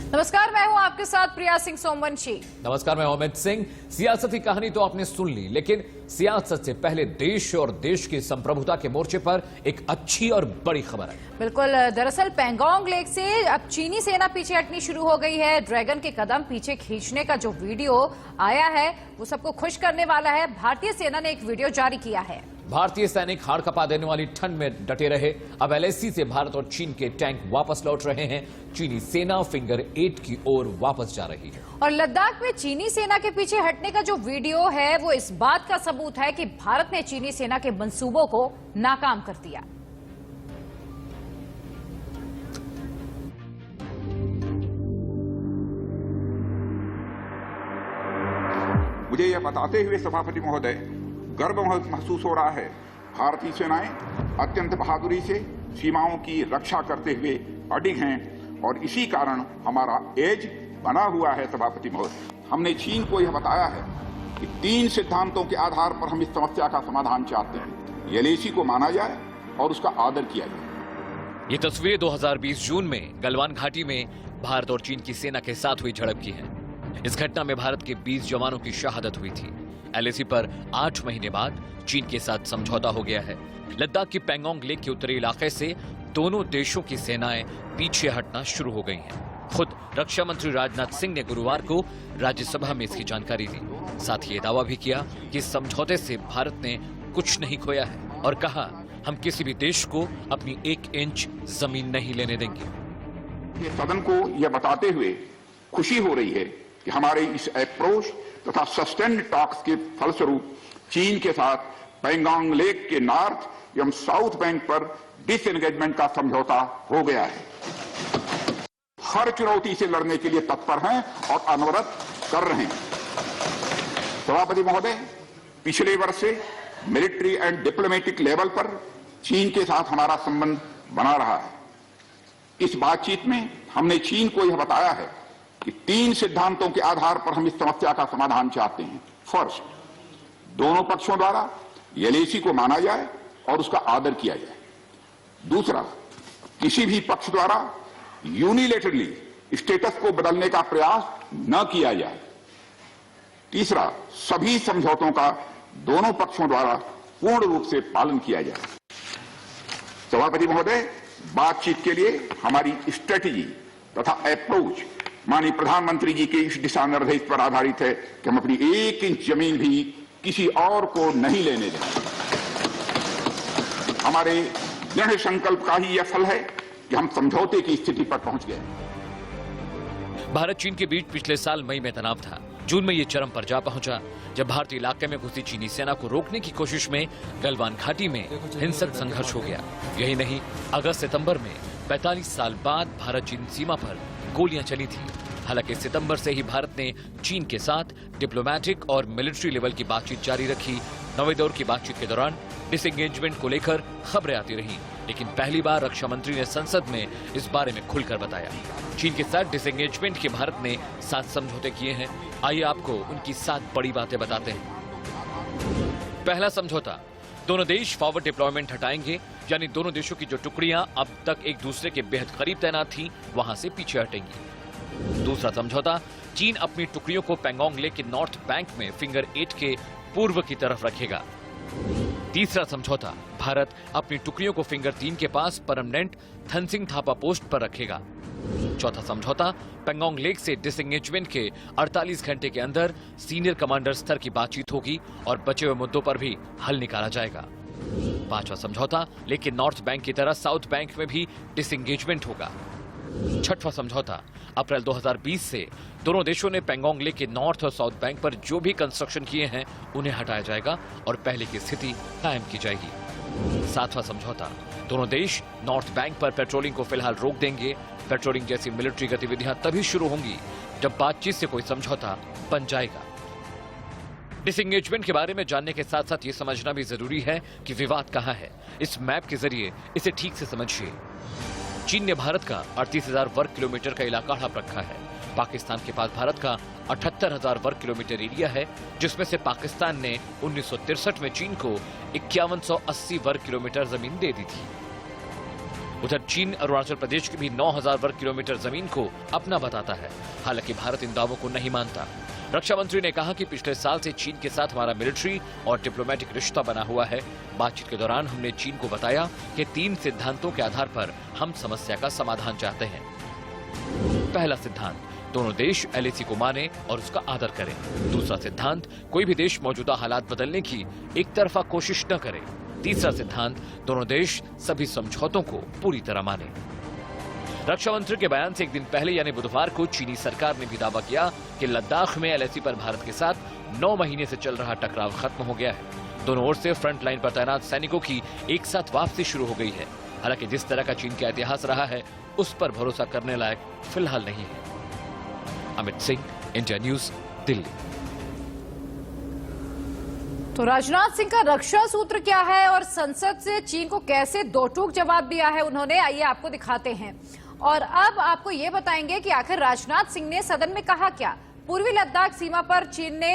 नमस्कार, मैं हूं आपके साथ प्रिया सिंह सोमवंशी। नमस्कार, मैं अमित सिंह। सियासती कहानी तो आपने सुन ली, लेकिन सियासत से पहले देश और देश की संप्रभुता के मोर्चे पर एक अच्छी और बड़ी खबर है। बिल्कुल, दरअसल पेंगोंग लेक से अब चीनी सेना पीछे हटनी शुरू हो गई है। ड्रैगन के कदम पीछे खींचने का जो वीडियो आया है वो सबको खुश करने वाला है। भारतीय सेना ने एक वीडियो जारी किया है। भारतीय सैनिक हाड़ कपा देने वाली ठंड में डटे रहे। अब LAC से भारत और चीन के टैंक वापस लौट रहे हैं। चीनी सेना फिंगर 8 की ओर वापस जा रही है। और लद्दाख में चीनी सेना के पीछे हटने का जो वीडियो है वो इस बात का सबूत है कि भारत ने चीनी सेना के मंसूबों को नाकाम कर दिया। मुझे यह बताते हुए सभापति महोदय गर्व महसूस हो रहा है। भारतीय सेनाएं अत्यंत बहादुरी से सीमाओं की रक्षा करते हुए अडिग हैं और इसी कारण हमारा एज बना हुआ है। सभापति महोदय, हमने चीन को यह बताया है कि 3 सिद्धांतों के आधार पर हम इस समस्या का समाधान चाहते हैं। LAC को माना जाए और उसका आदर किया जाए। ये तस्वीरें 2020 जून में गलवान घाटी में भारत और चीन की सेना के साथ हुई झड़प की है। इस घटना में भारत के 20 जवानों की शहादत हुई थी। LAC पर 8 महीने बाद चीन के साथ समझौता हो गया है। लद्दाख की पेंगोंग लेक के उत्तरी इलाके से दोनों देशों की सेनाएं पीछे हटना शुरू हो गई हैं। खुद रक्षा मंत्री राजनाथ सिंह ने गुरुवार को राज्यसभा में इसकी जानकारी दी। साथ ही ये दावा भी किया कि इस समझौते से भारत ने कुछ नहीं खोया है और कहा, हम किसी भी देश को अपनी 1 इंच जमीन नहीं लेने देंगे। ये सदन को यह बताते हुए खुशी हो रही है कि हमारे इस अप्रोच तथा सस्टेन्ड टॉक्स के फलस्वरूप चीन के साथ पेंगोंग लेक के नॉर्थ एवं साउथ बैंक पर डिसएंगेजमेंट का समझौता हो गया है। हर चुनौती से लड़ने के लिए तत्पर हैं और अनवरत कर रहे हैं। सभापति महोदय, पिछले वर्ष से मिलिट्री एंड डिप्लोमेटिक लेवल पर चीन के साथ हमारा संबंध बना रहा है। इस बातचीत में हमने चीन को यह बताया है कि 3 सिद्धांतों के आधार पर हम इस समस्या का समाधान चाहते हैं। फर्स्ट, दोनों पक्षों द्वारा LAC को माना जाए और उसका आदर किया जाए। दूसरा, किसी भी पक्ष द्वारा यूनिलेटरली स्टेटस को बदलने का प्रयास न किया जाए। तीसरा, सभी समझौतों का दोनों पक्षों द्वारा पूर्ण रूप से पालन किया जाए। सभापति महोदय, बातचीत के लिए हमारी स्ट्रेटेजी तथा अप्रोच माननीय प्रधानमंत्री जी के इस दिशा निर्देश पर आधारित है कि हम अपनी 1 इंच जमीन भी किसी और को नहीं लेने देंगे। हमारे दृढ़ संकल्प का ही यह फल है कि हम समझौते की स्थिति पर पहुंच गए। भारत चीन के बीच पिछले साल मई में तनाव था। जून में ये चरम पर जा पहुंचा जब भारतीय इलाके में घुसी चीनी सेना को रोकने की कोशिश में गलवान घाटी में हिंसक संघर्ष हो गया। यही नहीं, अगस्त सितंबर में 45 साल बाद भारत चीन सीमा पर गोलियां चली थी। हालांकि सितंबर से ही भारत ने चीन के साथ डिप्लोमेटिक और मिलिट्री लेवल की बातचीत जारी रखी। नवे दौर की बातचीत के दौरान डिसएंगेजमेंट को लेकर खबरें आती रहीं, लेकिन पहली बार रक्षा मंत्री ने संसद में इस बारे में खुलकर बताया। चीन के साथ डिसएंगेजमेंट के भारत ने 7 समझौते किए हैं। आइए आपको उनकी 7 बड़ी बातें बताते हैं। पहला समझौता, दोनों देश फॉरवर्ड डिप्लॉयमेंट हटाएंगे, यानी दोनों देशों की जो टुकड़ियां अब तक एक दूसरे के बेहद करीब तैनात थी वहां से पीछे हटेंगी। दूसरा समझौता, चीन अपनी टुकड़ियों को पेंगोंग लेक के नॉर्थ बैंक में फिंगर 8 के पूर्व की तरफ रखेगा। तीसरा समझौता, भारत अपनी टुकड़ियों को फिंगर 3 के पास परमानेंट थनसिंग थापा पोस्ट पर रखेगा। चौथा समझौता, पेंगोंग लेक से डिसएंगेजमेंट के 48 घंटे के अंदर सीनियर कमांडर स्तर की बातचीत होगी और बचे हुए मुद्दों पर भी हल निकाला जाएगा। पांचवा समझौता, लेकिन नॉर्थ बैंक की तरह साउथ बैंक में भी डिसएंगेजमेंट होगा। छठवां समझौता, अप्रैल 2020 से दोनों देशों ने पेंगोंग लेक के नॉर्थ और साउथ बैंक पर जो भी कंस्ट्रक्शन किए हैं उन्हें हटाया जाएगा और पहले की स्थिति कायम की जाएगी। सातवां समझौता, दोनों देश नॉर्थ बैंक पर पेट्रोलिंग को फिलहाल रोक देंगे। पेट्रोलिंग जैसी मिलिट्री गतिविधियां तभी शुरू होंगी जब बातचीत से कोई समझौता बन जाएगा। डिसएंगेजमेंट के बारे में जानने के साथ साथ ये समझना भी जरूरी है कि विवाद कहां है। इस मैप के जरिए इसे ठीक से समझिए। चीन ने भारत का 38,000 वर्ग किलोमीटर का इलाका हड़प रखा है। पाकिस्तान के पास भारत का 78,000 वर्ग किलोमीटर एरिया है, जिसमें से पाकिस्तान ने 1963 में चीन को 5180 वर्ग किलोमीटर जमीन दे दी थी। उधर चीन अरुणाचल प्रदेश की भी 9000 वर्ग किलोमीटर जमीन को अपना बताता है। हालांकि भारत इन दावों को नहीं मानता। रक्षा मंत्री ने कहा कि पिछले साल से चीन के साथ हमारा मिलिट्री और डिप्लोमेटिक रिश्ता बना हुआ है। बातचीत के दौरान हमने चीन को बताया कि 3 सिद्धांतों के आधार पर हम समस्या का समाधान चाहते हैं। पहला सिद्धांत, दोनों देश LAC को माने और उसका आदर करें। दूसरा सिद्धांत, कोई भी देश मौजूदा हालात बदलने की एक तरफा कोशिश न करे। तीसरा सिद्धांत, दोनों देश सभी समझौतों को पूरी तरह माने। रक्षा मंत्री के बयान से एक दिन पहले यानी बुधवार को चीनी सरकार ने भी दावा किया कि लद्दाख में LAC पर भारत के साथ 9 महीने से चल रहा टकराव खत्म हो गया है। दोनों ओर से फ्रंट लाइन पर तैनात सैनिकों की एक साथ वापसी शुरू हो गई है। हालांकि जिस तरह का चीन का इतिहास रहा है उस पर भरोसा करने लायक फिलहाल नहीं है। Amit Singh, India news, Delhi. तो राजनाथ सिंह का रक्षा सूत्र क्या है और संसद से चीन को कैसे दो टूक जवाब दिया है उन्होंने, आइए आपको दिखाते हैं। और अब आपको ये बताएंगे कि आखिर राजनाथ सिंह ने सदन में कहा क्या। पूर्वी लद्दाख सीमा पर चीन ने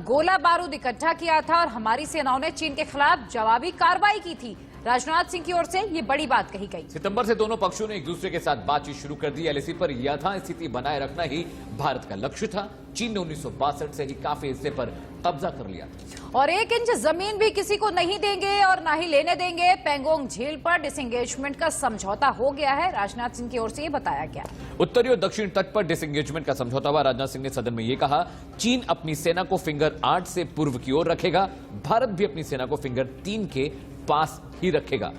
गोला बारूद इकट्ठा किया था और हमारी सेनाओं ने चीन के खिलाफ जवाबी कार्रवाई की थी। राजनाथ सिंह की ओर से ये बड़ी बात कही गई। सितंबर से दोनों पक्षों ने एक दूसरे के साथ बातचीत शुरू कर दी। LAC पर यथास्थिति बनाए रखना ही भारत का लक्ष्य था। चीन ने 1962 से ही काफी हिस्से पर कब्जा कर लिया और 1 इंच जमीन भी किसी को नहीं देंगे और ना ही लेने देंगे। पेंगोंग झील पर डिसएंगेजमेंट का समझौता हो गया है। राजनाथ सिंह की ओर से ये बताया गया। उत्तरी और दक्षिण तट पर डिसएंगेजमेंट का समझौता हुआ। राजनाथ सिंह ने सदन में यह कहा, चीन अपनी सेना को फिंगर 8 से पूर्व की ओर रखेगा, भारत भी अपनी सेना को फिंगर 3 के पास ही रखेगा।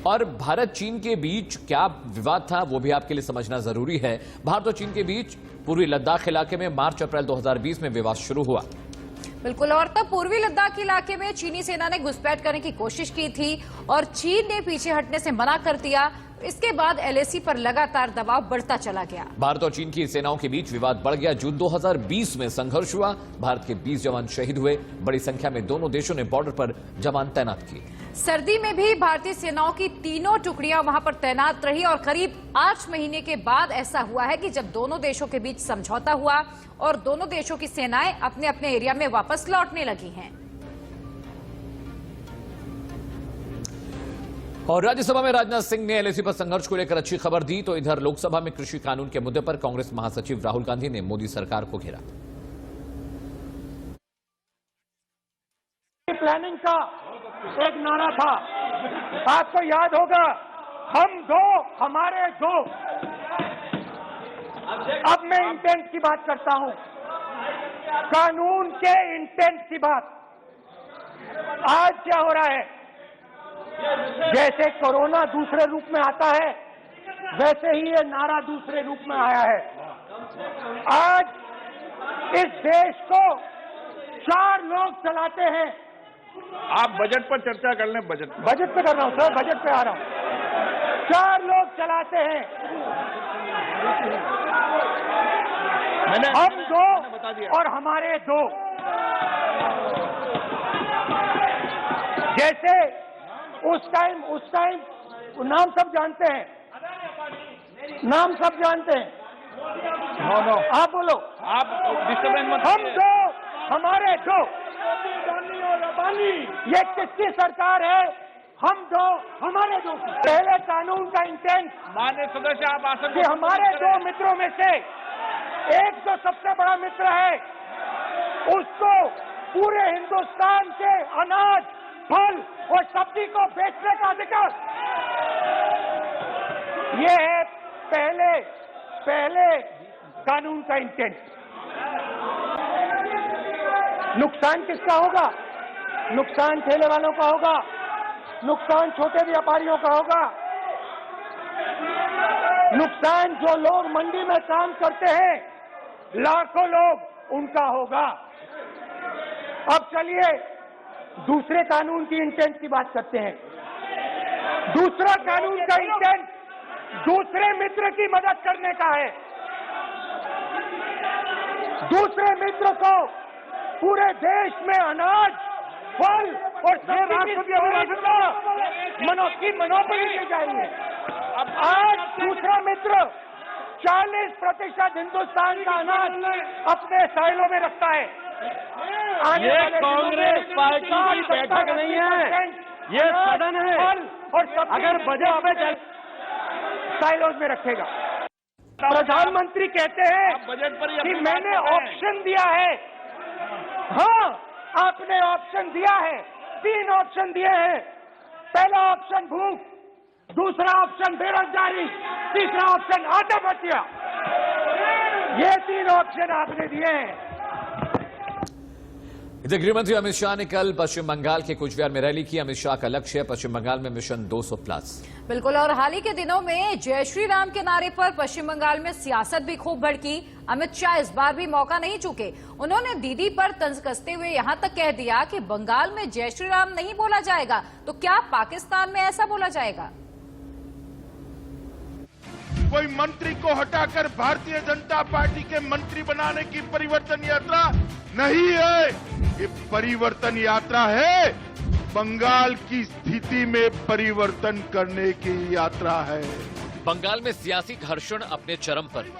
और भारत चीन के बीच क्या विवाद था वो भी आपके लिए समझना जरूरी है। भारत और चीन के बीच पूर्वी लद्दाख इलाके में मार्च अप्रैल 2020 में विवाद शुरू हुआ। बिल्कुल, और तब पूर्वी लद्दाख इलाके में चीनी सेना ने घुसपैठ करने की कोशिश की थी और चीन ने पीछे हटने से मना कर दिया। इसके बाद LAC पर लगातार दबाव बढ़ता चला गया। भारत और चीन की सेनाओं के बीच विवाद बढ़ गया। जून 2020 में संघर्ष हुआ। भारत के 20 जवान शहीद हुए। बड़ी संख्या में दोनों देशों ने बॉर्डर पर जवान तैनात किए। सर्दी में भी भारतीय सेनाओं की तीनों टुकड़ियां वहां पर तैनात रही और करीब 8 महीने के बाद ऐसा हुआ है कि जब दोनों देशों के बीच समझौता हुआ और दोनों देशों की सेनाएं अपने अपने एरिया में वापस लौटने लगी हैं। और राज्यसभा में राजनाथ सिंह ने LAC पर संघर्ष को लेकर अच्छी खबर दी, तो इधर लोकसभा में कृषि कानून के मुद्दे पर कांग्रेस महासचिव राहुल गांधी ने मोदी सरकार को घेरा। प्लानिंग का एक नारा था, आपको याद होगा, हम दो हमारे दो। अब मैं इंटेंट की बात करता हूं, कानून के इंटेंट की बात। आज क्या हो रहा है, जैसे कोरोना दूसरे रूप में आता है वैसे ही ये नारा दूसरे रूप में आया है। आज इस देश को 4 लोग चलाते हैं। आप बजट पर चर्चा कर लें। बजट पे कर रहा हूं सर, बजट पे आ रहा हूं। 4 लोग चलाते हैं, हम दो बता दिया और हमारे दो। जैसे उस टाइम नाम सब जानते हैं, नाम सब जानते हैं। नो आप बोलो, आप डिस्टर्बेंस मत। हम दो हमारे दो। ये किसकी सरकार है? हम दो हमारे दो। पहले कानून का इंटेंट, माननीय सदस्य आप आसन कि हमारे 2 मित्रों में से एक जो सबसे बड़ा मित्र है उसको पूरे हिंदुस्तान के अनाज, फल और सब्जी को बेचने का अधिकार। ये है पहले कानून का इंटेंट। नुकसान किसका होगा? नुकसान ठेले वालों का होगा, नुकसान छोटे व्यापारियों का होगा, नुकसान जो लोग मंडी में काम करते हैं, लाखों लोग, उनका होगा। अब चलिए दूसरे कानून की इंटेंट की बात करते हैं। दूसरा कानून का इंटेंट दूसरे मित्र की मदद करने का है। दूसरे मित्र को पूरे देश में अनाज, फल और सब्जी की मोनोपोली दी जाएगी। अब आज दूसरा मित्र 40% हिंदुस्तान का अनाज अपने साइलों में रखता है। ये कांग्रेस पार्टी की बैठक नहीं है। ये सदन है और अगर बजट में साइलोज में रखेगा। प्रधानमंत्री कहते हैं बजट पर कि मैंने ऑप्शन दिया है। हाँ, आपने ऑप्शन दिया है, 3 ऑप्शन दिए हैं। पहला ऑप्शन भूख, दूसरा ऑप्शन बेरोजगारी, तीसरा ऑप्शन आत्महत्या। ये 3 ऑप्शन आपने दिए हैं। इधर गृहमंत्री अमित शाह ने कल पश्चिम बंगाल के कुचबिहार में रैली की। अमित शाह का लक्ष्य है पश्चिम बंगाल में मिशन 200+। बिल्कुल, और हाल ही के दिनों में जय श्री राम के नारे पर पश्चिम बंगाल में सियासत भी खूब भड़की। अमित शाह इस बार भी मौका नहीं चूके। उन्होंने दीदी पर तंज कसते हुए यहां तक कह दिया कि बंगाल में जय श्री राम नहीं बोला जाएगा तो क्या पाकिस्तान में ऐसा बोला जाएगा? कोई मंत्री को हटाकर भारतीय जनता पार्टी के मंत्री बनाने की परिवर्तन यात्रा नहीं है। ये परिवर्तन यात्रा है, बंगाल की स्थिति में परिवर्तन करने की यात्रा है। बंगाल में सियासी घर्षण अपने चरम पर।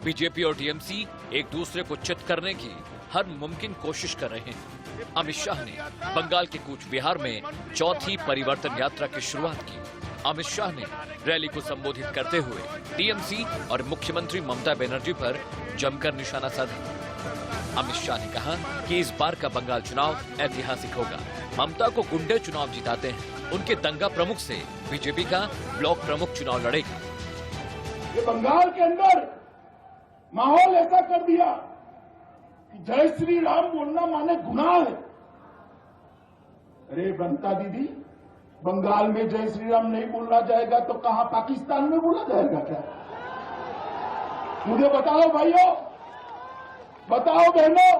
बीजेपी और टीएमसी एक दूसरे को चित करने की हर मुमकिन कोशिश कर रहे हैं। अमित शाह ने बंगाल के कूचबिहार में चौथी परिवर्तन यात्रा की शुरुआत की। अमित शाह ने रैली को संबोधित करते हुए टीएमसी और मुख्यमंत्री ममता बनर्जी पर जमकर निशाना साधा। अमित शाह ने कहा कि इस बार का बंगाल चुनाव ऐतिहासिक होगा। ममता को गुंडे चुनाव जिताते हैं, उनके दंगा प्रमुख से बीजेपी का ब्लॉक प्रमुख चुनाव लड़ेगा। ये बंगाल के अंदर माहौल ऐसा कर दिया कि जय श्री राम बोलना माने गुनाह है। अरे बनता दीदी, बंगाल में जय श्री राम नहीं बोलना जाएगा तो कहां पाकिस्तान में बोला जाएगा क्या? मुझे बताओ भाइयों, बताओ बहनों,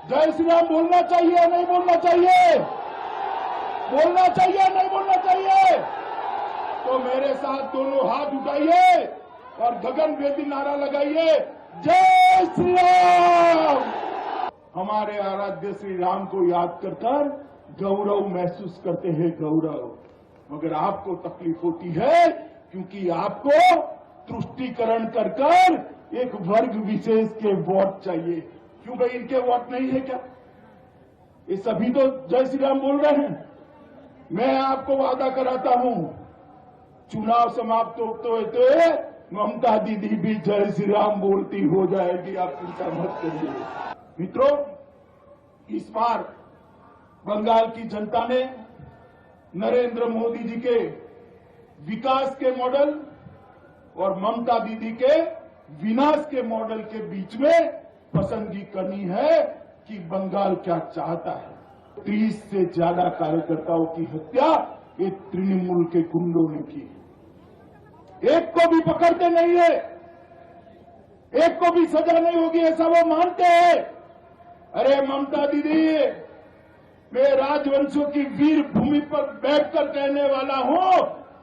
जय श्री राम बोलना चाहिए या नहीं बोलना चाहिए? बोलना चाहिए या नहीं बोलना चाहिए? तो मेरे साथ दोनों हाथ उठाइए और गगनभेदी नारा लगाइए, जय श्री राम। हमारे आराध्य श्री राम को याद कर गौरव महसूस करते हैं, गौरव। मगर आपको तकलीफ होती है क्योंकि आपको तुष्टीकरण कर एक वर्ग विशेष के वोट चाहिए। क्यों भाई, इनके वोट नहीं है क्या? ये सभी तो जय श्री राम बोल रहे हैं। मैं आपको वादा कराता हूं, चुनाव समाप्त होते ममता दीदी भी जय श्री राम बोलती हो जाएगी। आप चिंता मत करिए। मित्रों, इस बार बंगाल की जनता ने नरेंद्र मोदी जी के विकास के मॉडल और ममता दीदी के विनाश के मॉडल के बीच में पसंदगी करनी है कि बंगाल क्या चाहता है। 30 से ज्यादा कार्यकर्ताओं की हत्या ये तृणमूल के गुंडों ने की। एक को भी पकड़ते नहीं है, एक को भी सजा नहीं होगी ऐसा वो मानते हैं। अरे ममता दीदी, मैं राजवंशों की वीर भूमि पर बैठकर कहने वाला हूं,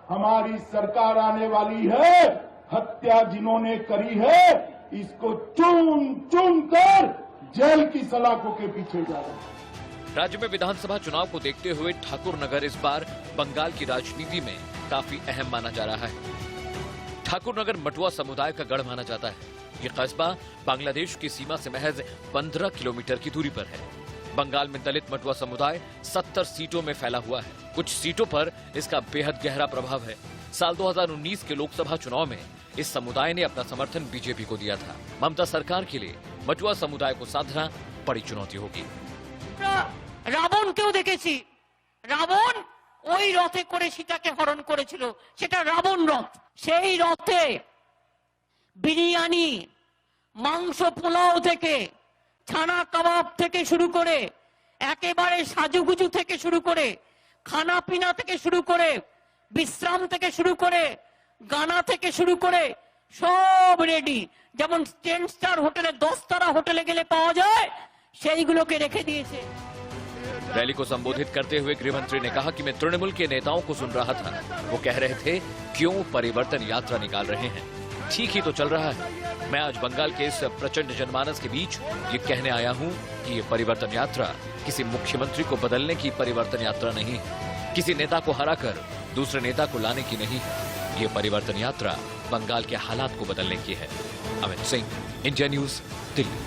हमारी सरकार आने वाली है। हत्या जिन्होंने करी है इसको चुन चुन कर जेल की सलाखों के पीछे जा रहे हैं। राज्य में विधानसभा चुनाव को देखते हुए ठाकुर नगर इस बार बंगाल की राजनीति में काफी अहम माना जा रहा है। ठाकुर नगर मटुआ समुदाय का गढ़ माना जाता है। ये कस्बा बांग्लादेश की सीमा से महज 15 किलोमीटर की दूरी पर है। बंगाल में दलित मटुआ समुदाय 70 सीटों में फैला हुआ है। कुछ सीटों पर इसका बेहद गहरा प्रभाव है। साल 2019 के लोकसभा चुनाव में इस समुदाय ने अपना समर्थन बीजेपी को दिया था। ममता सरकार के लिए मटुआ समुदाय को साधना बड़ी चुनौती होगी। রাবণ কেউ দেখেছি, রাবণ ওই রথে করে সীতাকে হরণ করেছিল, সেটা রাবণ রথ। সেই রথে বিরিয়ানি, মাংস পোলাও থেকে, ছানা কাবাব থেকে শুরু করে একেবারে সাজুগুজু থেকে শুরু করে খানা পিনা থেকে শুরু করে বিশ্রাম থেকে শুরু করে গানা থেকে শুরু করে সব রেডি। যেমন 10 স্টার হোটেলে 10 তারা হোটেলে গেলে পাওয়া যায় সেইগুলোকে রেখে দিয়েছে। रैली को संबोधित करते हुए गृहमंत्री ने कहा कि मैं तृणमूल के नेताओं को सुन रहा था। वो कह रहे थे क्यों परिवर्तन यात्रा निकाल रहे हैं, ठीक ही तो चल रहा है। मैं आज बंगाल के इस प्रचंड जनमानस के बीच ये कहने आया हूँ कि ये परिवर्तन यात्रा किसी मुख्यमंत्री को बदलने की परिवर्तन यात्रा नहीं है, किसी नेता को हराकर दूसरे नेता को लाने की नहीं है। ये परिवर्तन यात्रा बंगाल के हालात को बदलने की है। Amit Singh, India news, Delhi.